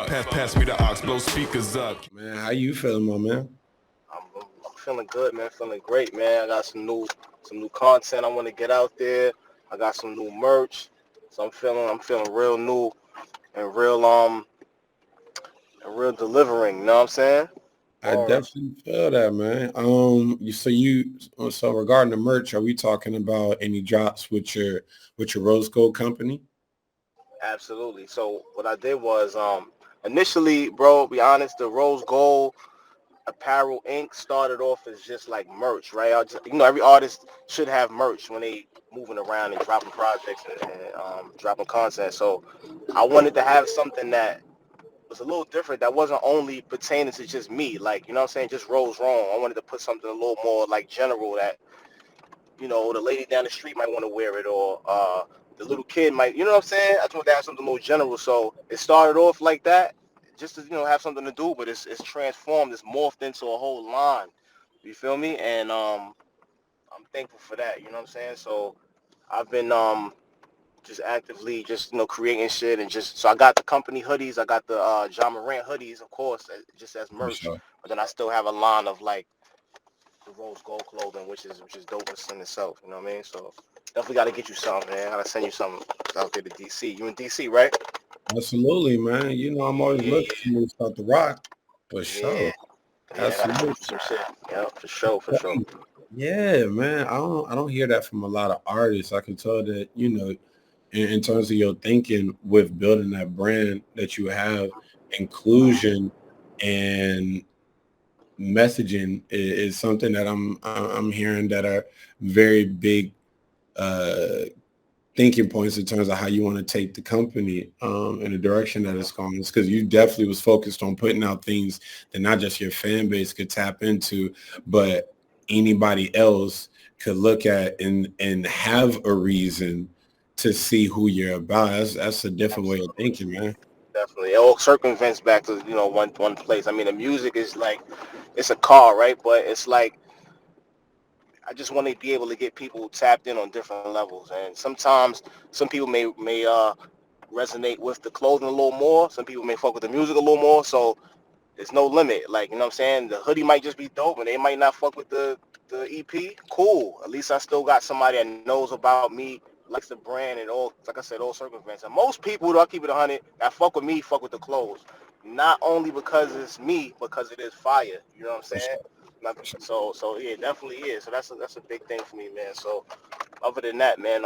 Pass me the aux, blow speakers up. Man, how you feeling, my man? I'm feeling good, man. Feeling great, man. I got some new content I want to get out there. I got some new merch, so I'm feeling real new and real delivering. You know what I'm saying? I Bars. definitely feel that, man. So regarding the merch, are we talking about any drops with your Rose Gold company? Absolutely. So what I did was initially, bro, be honest, the Rose Gold Apparel Inc. started off as just like merch, right? Every artist should have merch when they moving around and dropping projects and dropping content. So I wanted to have something that was a little different that wasn't only pertaining to just me, like, you know what I'm saying, just RRose RRome. I wanted to put something a little more like general that, the lady down the street might want to wear it or the little kid might, you know what I'm saying? I just wanted to have something a little general. So it started off like that, just to, have something to do, but it's transformed, it's morphed into a whole line. You feel me? And I'm thankful for that, you know what I'm saying? So I've been just actively just creating shit and just so I got the company hoodies, I got the John Morant hoodies, of course, just as For merch, sure. but then I still have a line of like the rose gold clothing, which is dope in itself. You know what I mean? So definitely got to get you something, man. I gotta send you something out there to DC. You in DC, right? Absolutely, man. I'm always Yeah, looking for new stuff to rock. For yeah, sure. yeah. I gotta send Absolutely. you some shit. Yeah, for sure, for sure. Yeah, man. I don't hear that from a lot of artists. I can tell that, in terms of your thinking with building that brand that you have, inclusion and messaging is something that I'm hearing that are very big uh, thinking points in terms of how you want to take the company in the direction that it's going. It's because you definitely was focused on putting out things that not just your fan base could tap into, but anybody else could look at and have a reason to see who you're about. That's a different way of Absolutely, thinking, man. definitely. It all circumvents back to one place. I mean, the music is like it's a car, right? But it's like I just want to be able to get people tapped in on different levels, and sometimes some people may resonate with the clothing a little more. Some people may fuck with the music a little more. So there's no limit. Like, you know what I'm saying? The hoodie might just be dope and they might not fuck with the EP. Cool. At least I still got somebody that knows about me, likes the brand and all, like I said, all circumvents. And most people, though, I keep it 100, that fuck with me, fuck with the clothes. Not only because it's me, because it is fire. You know what I'm For saying? sure, for sure. So yeah, it definitely is. So that's a big thing for me, man. So other than that, man,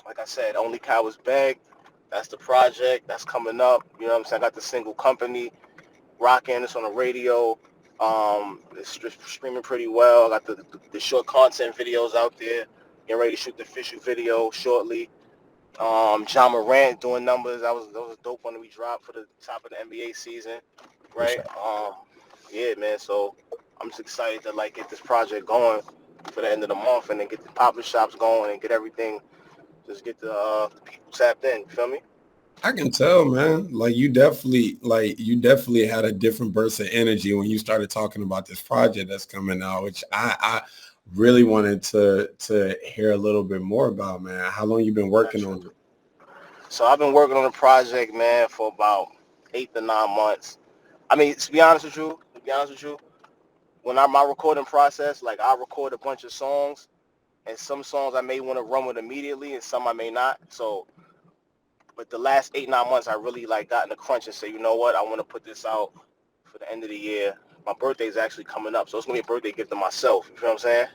like I said, Only Cowards Beg. That's the project that's coming up. You know what I'm saying? I got the single Company rocking. It's on the radio. It's just streaming pretty well. I got the short content videos out there. Getting ready to shoot the official video shortly. John Morant doing numbers. That was a dope one that we dropped for the top of the NBA season, For right? sure. Yeah, man. So I'm just excited to like get this project going for the end of the month and then get the pop-up shops going and get everything. Just get the people tapped in. You feel me? I can tell, man. Like you definitely had a different burst of energy when you started talking about this project that's coming out, which I really wanted to hear a little bit more about, man. How long you been working Got you. on it? So I've been working on the project, man, for about 8 to 9 months. I mean, to be honest with you, when my recording process, like I record a bunch of songs, and some songs I may want to run with immediately, and some I may not. So, but the last 8 9 months, I really like got in the crunch and say, you know what, I want to put this out for the end of the year. My birthday is actually coming up, so it's gonna be a birthday gift to myself. You feel what I'm saying?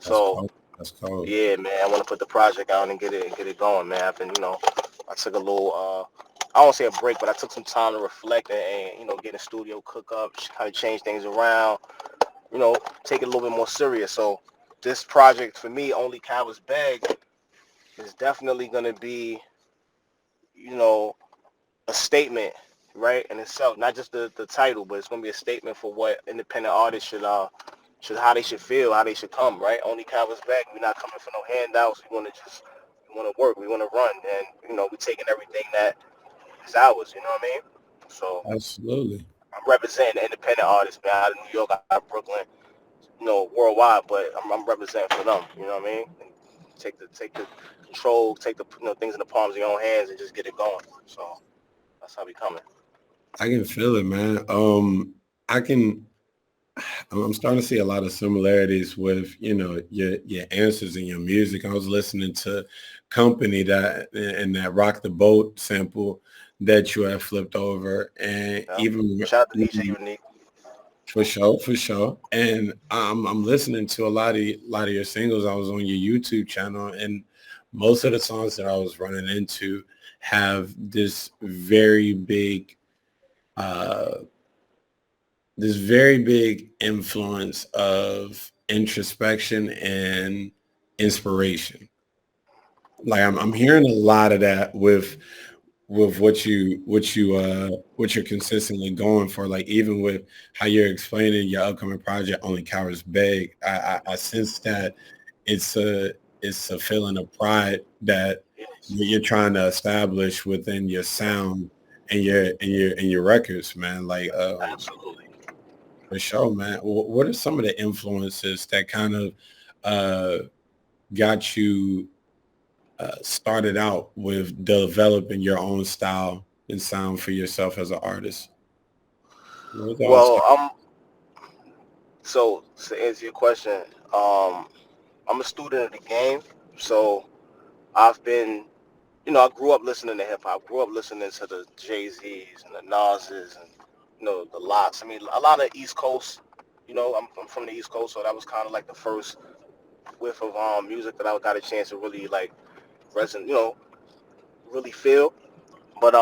That's So cold. That's cold. yeah, man, I want to put the project out and get it going, man. I've been, I took a little, I don't say a break, but I took some time to reflect and get in studio, cook up, kind of change things around, take it a little bit more serious. So this project for me, Only Cowards Beg, is definitely gonna be, you know, a statement, right, in itself. Not just the title, but it's gonna be a statement for what independent artists should how they should feel, how they should come, right? Only Cowards Beg. We're not coming for no handouts. We want to work. We want to run, and we're taking everything that is ours. You know what I mean? So Absolutely. I'm representing independent artists, man, out of New York, out of Brooklyn, worldwide. But I'm representing for them. You know what I mean? And take the control, take the things in the palms of your own hands, and just get it going. So that's how we coming. I can feel it, man. I can. I'm starting to see a lot of similarities with, your answers and your music. I was listening to Company that and that Rock the Boat sample that you have flipped over, and Yeah. even Shout out to DJ Unique. for sure, for sure. And I'm listening to a lot of your singles. I was on your YouTube channel, and most of the songs that I was running into have uh, this very big influence of introspection and inspiration. Like I'm hearing a lot of that with what you're consistently going for. Like even with how you're explaining your upcoming project, Only Cowards Beg, I sense that it's a feeling of pride that Yes, you're trying to establish within your sound and your records, man. Like absolutely. for sure, man. What are some of the influences that kind of uh, got you started out with developing your own style and sound for yourself as an artist? Where did that all Well, start? so to answer your question, um, I'm a student of the game, so I've been, I grew up listening to hip hop. Grew up listening to the Jay Z's and the Nas's and the Lots. I mean, a lot of East Coast. I'm from the East Coast, so that was kind of like the first whiff of music that I got a chance to really like resonate, really feel. But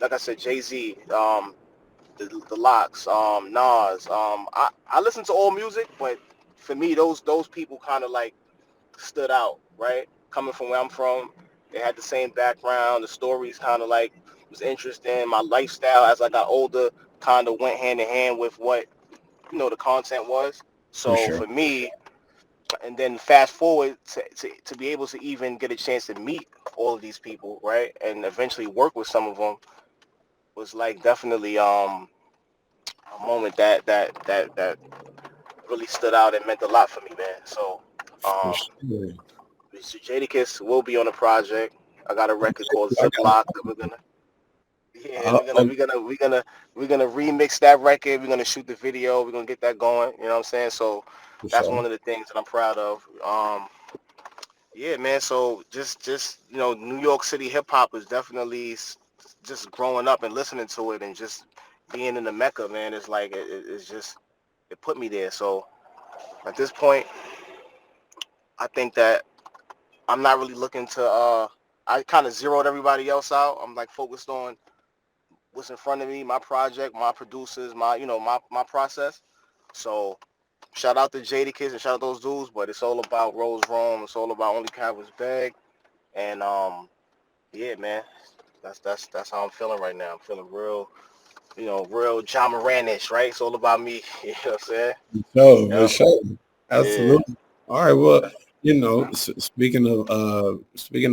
like I said, Jay Z, the Locks, Nas. I listen to all music, but for me, those people kind of like stood out, right? Coming from where I'm from, they had the same background. The stories kind of like was interesting. My lifestyle as I got older kind of went hand in hand with what the content was. For So sure. for me, and then fast forward to be able to even get a chance to meet all of these people, right, and eventually work with some of them was like definitely a moment that really stood out and meant a lot for me, man. So For um, sure. Mr. Jadakiss will be on the project. I got a record called I got Ziploc that we're gonna. Yeah, uh, uh, we're gonna remix that record. We're gonna shoot the video. We're gonna get that going. You know what I'm saying? So for that's sure. one of the things that I'm proud of. Yeah, man. So just New York City hip hop is definitely just growing up and listening to it and just being in the Mecca, man. It's like it's just it put me there. So at this point, I think that I'm not really looking to. I kind of zeroed everybody else out. I'm like focused on what's in front of me, my project, my producers, my process. So shout out to Jadakiss and shout out those dudes, but it's all about Rose Rome. It's all about Only Calvin's Bag, and yeah, man, that's how I'm feeling right now. I'm feeling real, real John Moranish, right? It's all about me. You know what I'm saying? For Yep. sure. Yeah. Absolutely. All right. Well, speaking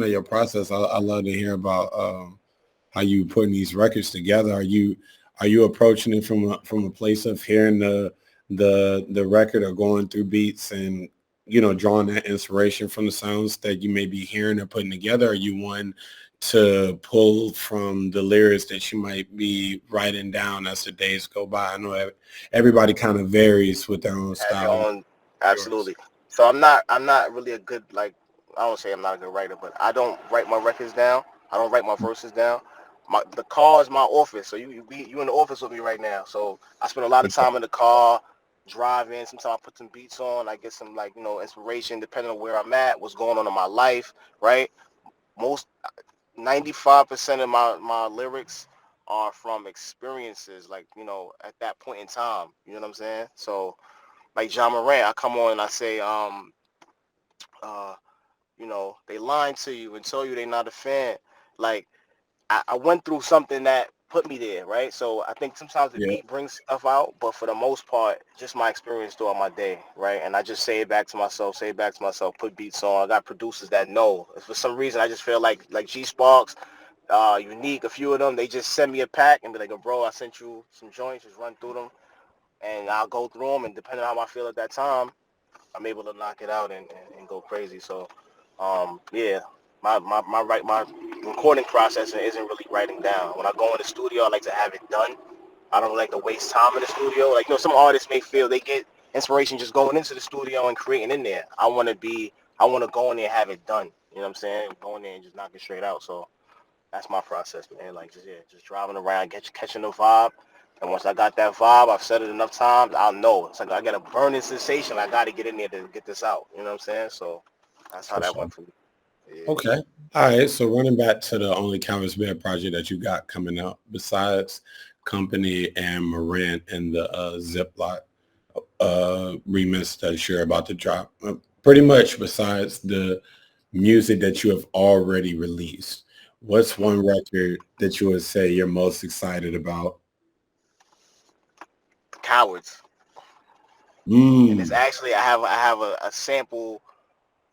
of your process, I love to hear about how you putting these records together. Are you approaching it from a place of hearing the record or going through beats and drawing that inspiration from the sounds that you may be hearing or putting together? Are you one to pull from the lyrics that you might be writing down as the days go by? I know everybody kind of varies with their own Have your style. own, Yours. absolutely. So I'm not really a good like I don't say I'm not a good writer, but I don't write my records down. I don't write my verses down. The car is my office, so you in the office with me right now. So I spend a lot of time in the car, driving. Sometimes I put some beats on. I get some like inspiration depending on where I'm at, what's going on in my life, right? Most 95% of my lyrics are from experiences, like at that point in time. You know what I'm saying? So like John Morant, I come on and I say, uh, they lying to you and tell you they're not a fan. Like I went through something that put me there, right? So I think sometimes the Yeah, beat brings stuff out, but for the most part, just my experience throughout my day, right? And I just say it back to myself, put beats on. I got producers that know. If for some reason I just feel like G Sparks, Unique, a few of them, they just send me a pack and be like, bro, I sent you some joints, just run through them, and I'll go through them, and depending on how I feel at that time, I'm able to knock it out and go crazy. So, yeah. my recording process isn't really writing down. When I go in the studio, I like to have it done. I don't like to waste time in the studio. Like, some artists may feel they get inspiration just going into the studio and creating in there. I want to go in there and have it done. You know what I'm saying? Go in there and just knock it straight out. So that's my process, man. Like, just driving around, catching the vibe. And once I got that vibe, I've said it enough times, I'll know. It's like I got a burning sensation. I got to get in there to get this out. You know what I'm saying? So that's how For that sure. went for me. Yeah. Okay. All right. So running back to the only Canvas Bed project that you got coming out, besides Company and Morant and the Ziploc remix that you're about to drop, pretty much besides the music that you have already released, what's one record that you would say you're most excited about? Cowards. And it's Mm. actually I have a sample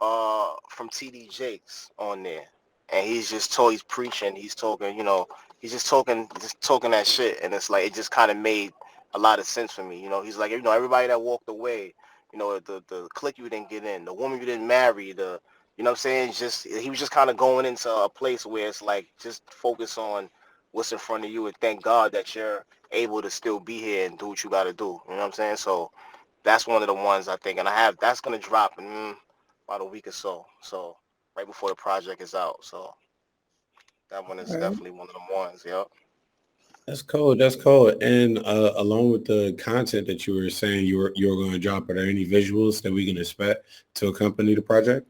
from TD Jakes on there, and he's preaching, he's talking, he's just talking that shit, and it's like it just kind of made a lot of sense for me. He's like, everybody that walked away, the clique you didn't get in, the woman you didn't marry, what I'm saying, just he was just kind of going into a place where it's like just focus on what's in front of you and thank God that you're able to still be here and do what you got to do. You know what I'm saying? So that's one of the ones I think, and that's gonna drop in about a week or so. So right before the project is out. So that one is All right. definitely one of the ones. Yep. That's cool. That's cool. And along with the content that you were saying you were going to drop, are there any visuals that we can expect to accompany the project?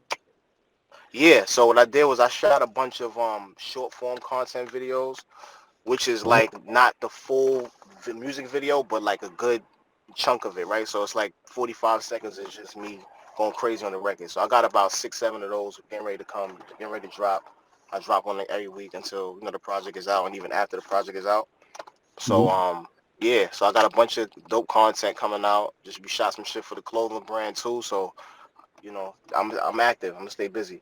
Yeah. So what I did was I shot a bunch of short form content videos, which is Oh, like not the full music video, but like a good chunk of it, right? So it's like 45 seconds is just me going crazy on the record. So I got about 6, 7 of those getting ready to drop. I drop one every week until the project is out, and even after the project is out. So mhm. yeah, so I got a bunch of dope content coming out. Just we shot some shit for the clothing brand too. So I'm active. I'm gonna stay busy.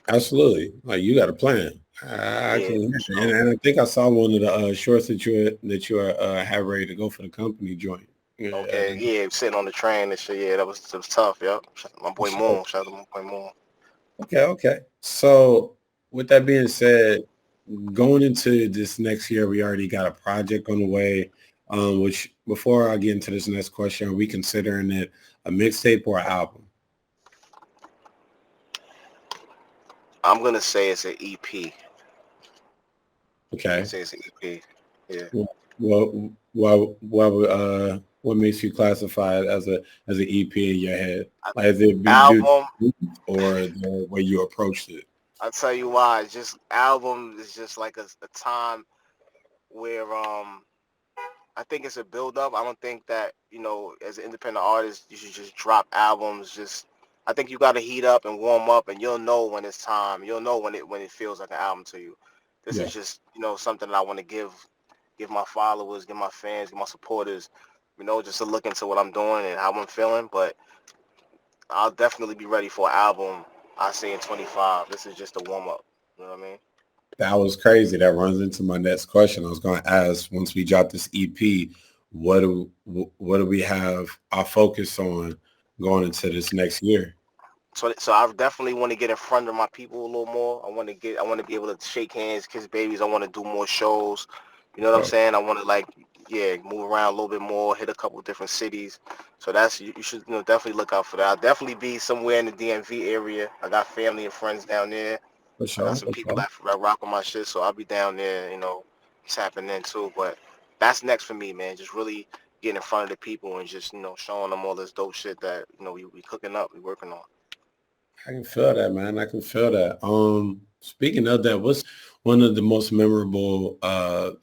Absolutely. Like you got a plan. I Yeah, can hear for it. sure. And I think I saw one of the shorts that you have ready to go for the company joint. Yeah, Okay, yeah, sitting on the train and shit. Yeah, that was tough. Yep. My for boy sure. Moon. Shout out to my boy Moon. Okay, okay. So with that being said, going into this next year, we already got a project on the way. Which before I get into this next question, are we considering it a mixtape or an album? I'm gonna say it's an EP. I'm gonna Okay. say it's an EP. Yeah. What makes you classify it as an EP in your head? Like, is it be due to Album. or the way you approached it? I'll tell you why. Just album is just like a time where I think it's a build up. I don't think that, as an independent artist, you should just drop albums. I think you got to heat up and warm up, and you'll know when it's time. You'll know when it feels like an album to you. This Yeah, is just, something that I want to give my followers, give my fans, give my supporters, just to look into what I'm doing and how I'm feeling. But I'll definitely be ready for an album. I say in 25. This is just a warm up. You know what I mean? that was crazy. That runs into my next question. I was going to ask, once we drop this EP, what do we have our focus on going into this next year? So I definitely want to get in front of my people a little more. I want to be able to shake hands, kiss babies. I want to do more shows. You know what I'm So saying? I want to move around a little bit more, hit a couple different cities. So that's you should definitely look out for that. I'll definitely be somewhere in the DMV area. I got family and friends down there. for I got sure, some for people sure. that rock with my shit, so I'll be down there, tapping in too. But that's next for me, man. Just really getting in front of the people and just showing them all this dope shit that we cooking up, we working on. I can feel that, man. I can feel that. Speaking of that, what's one of the most memorable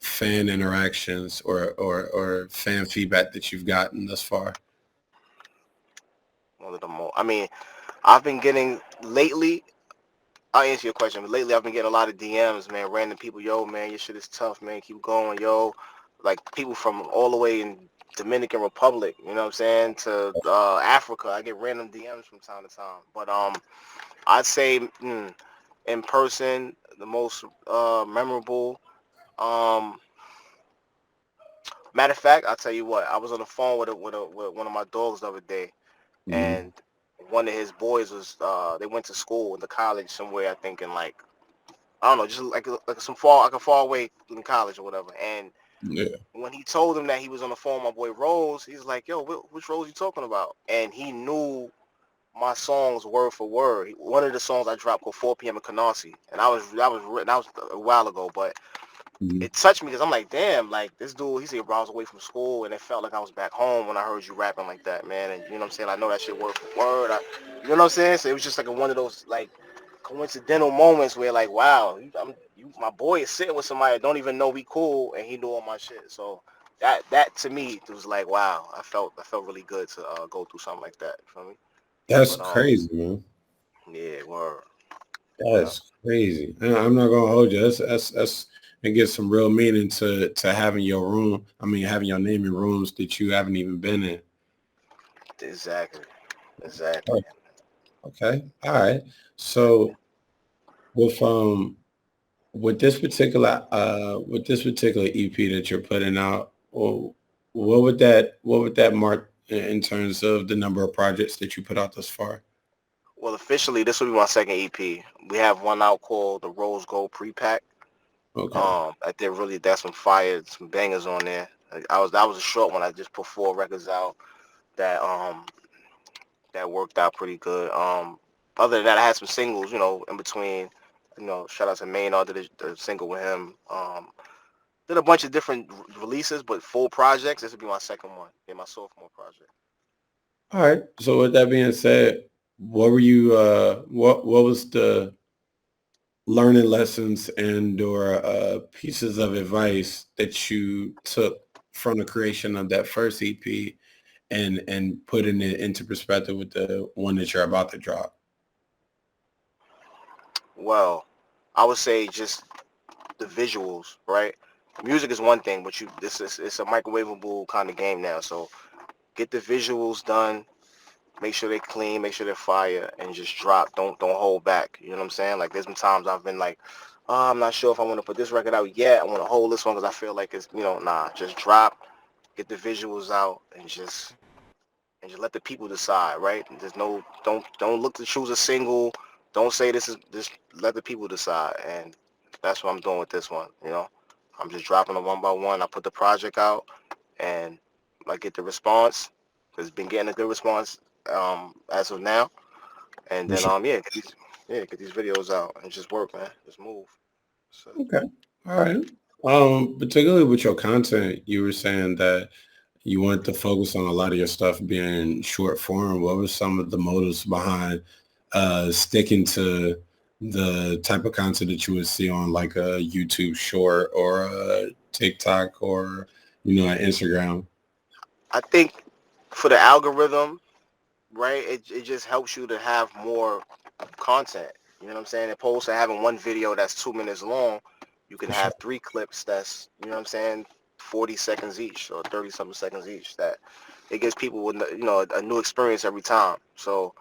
fan interactions or fan feedback that you've gotten thus far? One of the more. I mean, I've been getting lately. I'll answer your question. But lately, I've been getting a lot of DMs, man. Random people, yo, man, your shit is tough, man. Keep going, yo. Like people from all the way in Dominican Republic, you know what I'm saying, to Africa. I get random DMs from time to time. But I'd say in person, the most memorable. Um, Matter of fact, I'll tell you what. I was on the phone with one of my dogs the other day, Hmm. and one of his boys was they went to school in the college somewhere, I think in like I don't know, just like some far away in college or whatever. And Yeah. when he told him that he was on the phone with my boy Rose, he's like, "Yo, which Rose you talking about?" And he knew my songs word for word. One of the songs I dropped called 4 p.m. in Canarsie, and that was a while ago, but Mhm. it touched me because I'm like, damn, like this dude, he said, bro, I was away from school, and it felt like I was back home when I heard you rapping like that, man. And you know what I'm saying? I know that shit word for word. You know what I'm saying? So it was just like one of those like coincidental moments where like, wow, my boy is sitting with somebody that don't even know we cool, and he knew all my shit. So that to me it was like, wow, I felt really good to go through something like that. You feel me? That's But crazy, man. yeah, word. Yeah. That's crazy. I'm not gonna hold you. That's it gives some real meaning to having your room. I mean, having your name in rooms that you haven't even been in. Exactly. Exactly. Oh, okay. All right. So with with this particular EP that you're putting out, well, what would that mark in terms of the number of projects that you put out thus far? Well, officially, this will be my second EP. We have one out called the Rose Gold Pre-Pack. Okay. I did really that's some fire, some bangers on there. That was a short one. I just put 4 records out that that worked out pretty good. Other than that, I had some singles, in between. Shout out to Maynard, did the single with him. Did a bunch of different releases, but full projects. This would be my second one. Yeah, my sophomore project. All right. So with that being said, what were you what was the learning lessons and or pieces of advice that you took from the creation of that first EP and putting it into perspective with the one that you're about to drop? Well, I would say just the visuals, right? Music is one thing, but this is it's a microwavable kind of game now. So get the visuals done, make sure they're clean, make sure they're fire, and just drop. Don't hold back. You know what I'm saying? Like there's been times I've been like, oh, I'm not sure if I want to put this record out yet. I want to hold this one because I feel like it's nah. Just drop, get the visuals out, and just let the people decide, right? And there's no don't look to choose a single. Don't say this is this. Let the people decide, and that's what I'm doing with this one. I'm just dropping them one by one. I put the project out, and I get the response. It's been getting a good response as of now, and For then sure. get these videos out and just work, man. Just move. So, Okay. All right. Particularly with your content, you were saying that you want to focus on a lot of your stuff being short form. What were some of the motives behind sticking to the type of content that you would see on like a YouTube short or a TikTok or, an Instagram? I think for the algorithm, right? It just helps you to have more content. You know what I'm saying? Opposed to having one video that's 2 minutes long, you can For sure. have 3 clips that's, 40 seconds each or 30 something seconds each. That it gives people with, a new experience every time. So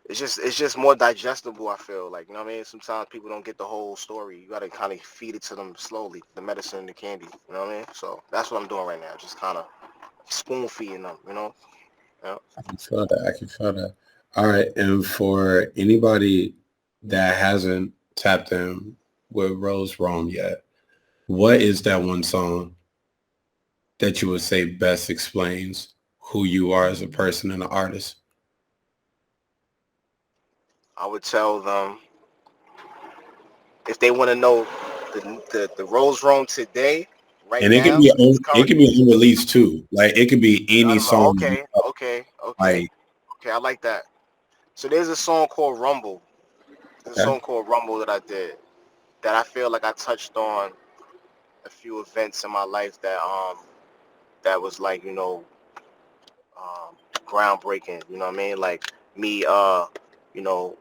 it's just more digestible. I feel like, what I mean. Sometimes people don't get the whole story. You got to kind of feed it to them slowly, the medicine and the candy. You know what I mean? So that's what I'm doing right now. Just kind of spoon feeding them. Yeah. I can feel that. I can feel that. All right. And for anybody that hasn't tapped in with Rose Rome yet, what is that one song that you would say best explains who you are as a person and an artist? I would tell them if they want to know the Rose Room today, right And it could now, be this it current. could be unreleased too. Like it could be any song. Okay, okay, okay, Like okay. I like that. So there's a song called Rumble. There's a okay, song called Rumble that I did that I feel like I touched on a few events in my life that was like groundbreaking. You know what I mean? Like me you know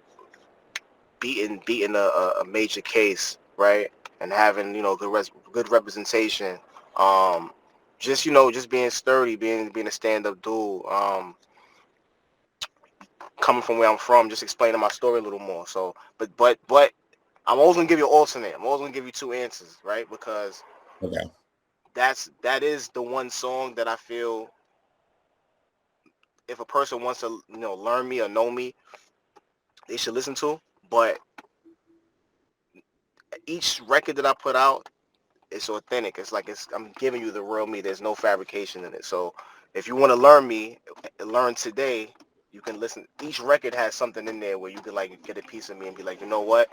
beating a major case, right? And having good representation. Um, just being sturdy, being a stand up dude. Coming from where I'm from, just explaining my story a little more. So, but I'm always gonna give you an alternate. I'm always gonna give you two answers, right? Because okay, that is the one song that I feel if a person wants to, learn me or know me, they should listen to. But each record that I put out, it's authentic. It's like I'm giving you the real me. There's no fabrication in it. So if you want to learn me, learn today, you can listen. Each record has something in there where you can like get a piece of me and be like, you know what?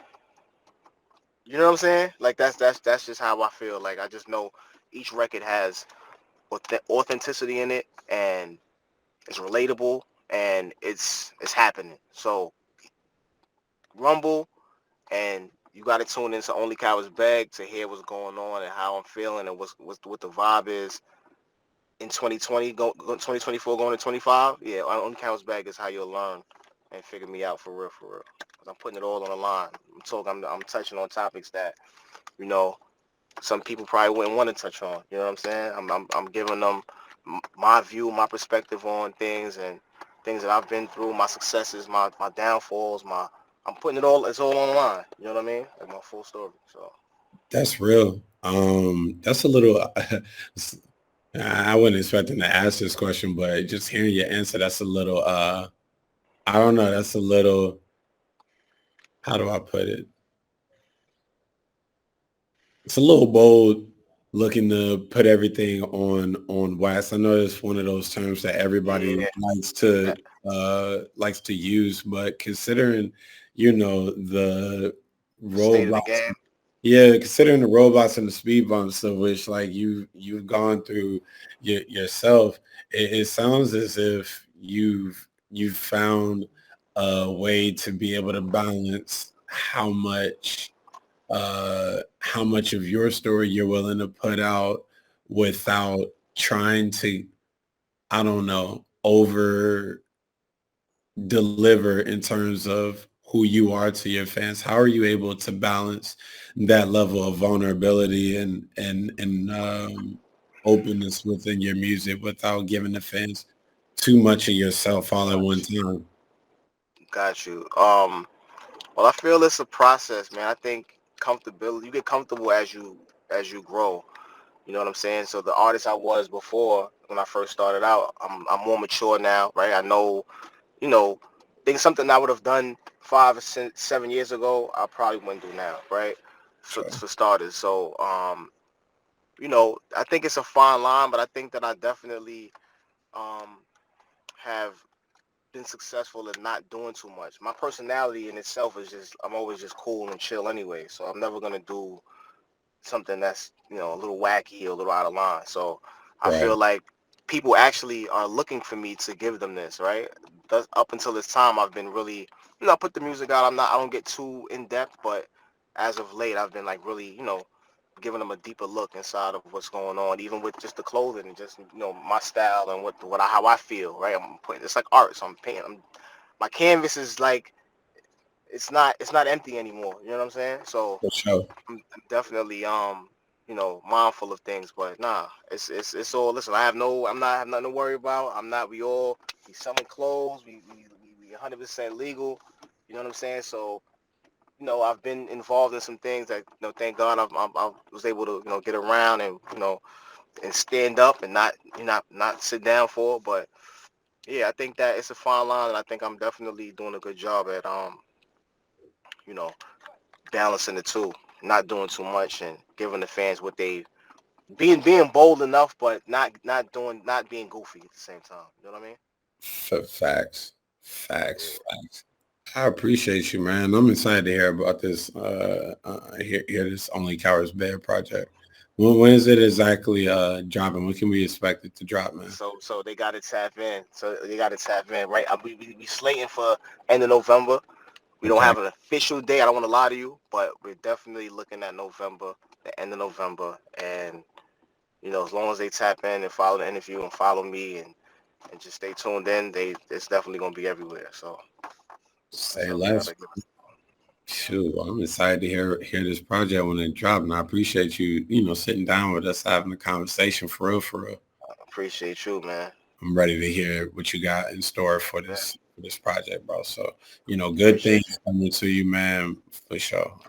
You know what I'm saying? Like that's just how I feel. Like I just know each record has authenticity in it, and it's relatable, and it's happening. So Rumble, and you got to tune into Only Cowards Beg to hear what's going on and how I'm feeling and what the vibe is in 2024 going to 25. Yeah, Only Cowards Beg is how you'll learn and figure me out for real, for real. 'Cause I'm putting it all on the line. I'm touching on topics that you know some people probably wouldn't want to touch on. You know what I'm saying? I'm giving them my view, my perspective on things and things that I've been through, my successes, my downfalls, I'm putting it's all on the line. You know what I mean? Like my full story. So That's real. That's a little. I wasn't expecting to ask this question, but just hearing your answer, that's a little. I don't know. That's a little. How do I put it? It's a little bold looking to put everything on wax. I know it's one of those terms that everybody yeah, likes to use, but considering the state of the roadblocks, game. yeah, considering the roadblocks and the speed bumps of which like you've gone through yourself, it sounds as if you've found a way to be able to balance how much of your story you're willing to put out without trying to, I don't know, over deliver in terms of who you are to your fans. How are you able to balance that level of vulnerability and openness within your music without giving the fans too much of yourself all at one time? Got you. Well, I feel it's a process, man. I think comfortability. You get comfortable as you grow. You know what I'm saying? So the artist I was before when I first started out, I'm more mature now, right? I know, you know, think something I would have done 5 or 7 years ago, I probably wouldn't do now, right? For starters. So I think it's a fine line, but I think that I definitely um have been successful in not doing too much. My personality in itself is just I'm always just cool and chill anyway. So I'm never gonna do something that's a little wacky or a little out of line. So I Right. feel like people actually are looking for me to give them this, right? Up until this time, I've been really, I put the music out. I don't get too in depth, but as of late, I've been like really, giving them a deeper look inside of what's going on, even with just the clothing and just my style and how I feel, right? I'm putting it's like art, so I'm painting. My canvas is like it's not empty anymore. You know what I'm saying? So For sure. I'm definitely mindful of things, but nah, it's all. Listen, I have nothing to worry about. We selling clothes. We 100% legal. You know what I'm saying? So I've been involved in some things that thank God I was able to get around and and stand up and not sit down for. But yeah, I think that it's a fine line, and I think I'm definitely doing a good job at you know balancing the two, not doing too much and giving the fans what they being bold enough, but not being goofy at the same time. You know what I mean? Facts. Facts. I appreciate you, man. I'm excited to hear about this. Hear this Only Cowards Bed project. When is it exactly dropping? When can we expect it to drop, man? So they got to tap in. So they got to tap in, right? We slating for end of November. We don't Okay. have an official date. I don't want to lie to you, but we're definitely looking at November, the end of November, and as long as they tap in and follow the interview and follow me and just stay tuned in, it's definitely gonna be everywhere. So that's Say all we less. gotta get. Shoot, I'm excited to hear this project when it drops, and I appreciate you, sitting down with us, having a conversation for real, for real. Appreciate you, man. I'm ready to hear what you got in store Yeah, for this project, bro. So, good appreciate things coming to you, man, for sure.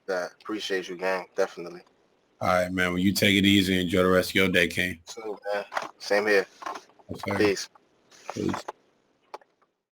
that. Appreciate you, gang. Definitely. All right, man. Well, you take it easy and enjoy the rest of your day, King. So, man. Same here. Okay. Peace. Peace.